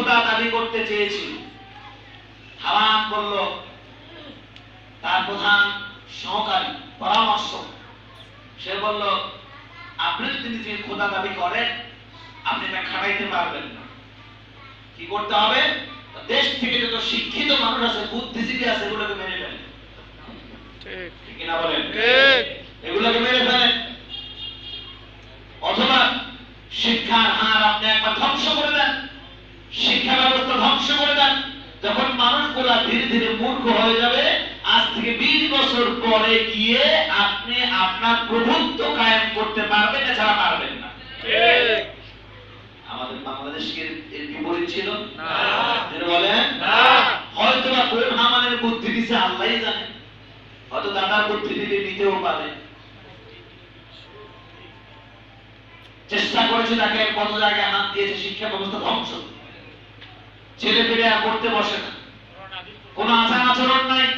খোদা দাবি করতে চেয়েছিল। হাওয়ান বলল, তার প্রধান সহকারী পরামর্শ, সে বলল, আপনি যদি নিজে খোদা দাবি করেন আপনি এটা খাটাইতে পারবেন না। কি করতে হবে? দেশ থেকে যত শিক্ষিত মানুষ আছে, বুদ্ধিজীবী আছে, এগুলোকে মেরে ফেলেন। ঠিক কিনা বলেন? এগুলোকে মেরে ফেলেন। অথবা শিক্ষার হার আপনি একবার ধ্বংস করে দেন, শিক্ষা ব্যবস্থা ধ্বংস করে দেন। যখন মানুষগুলা ধীরে ধীরে মূর্খ হয়ে যাবে, আজ থেকে 20 বছর পরে গিয়ে আপনি আপনার প্রভুত্ব কায়েম করতে পারবেন, এছাড়া পারবেন না। আমাদের বাংলাদেশকে এর বিপরীত ছিল না। বলেন না। হয়তো বা কোন হামানের বুদ্ধি দিছে আল্লাহই জানে, হয়তো দাদার বুদ্ধি দিলে নিতেও পারে। চেষ্টা করেছে, তাকে কত জায়গায় হাত দিয়েছে, শিক্ষা ব্যবস্থা ধ্বংস। ছেলে পেলে আর পড়তে বসে না, কোন আচার আচরণ নাই।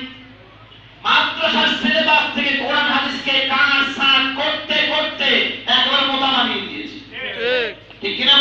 মাদ্রাসার সিলেবাস থেকে কোরআন হাদিসকে কার সার করতে করতে একবার মোতা বানিয়ে দিয়েছে। ঠিক কিনা?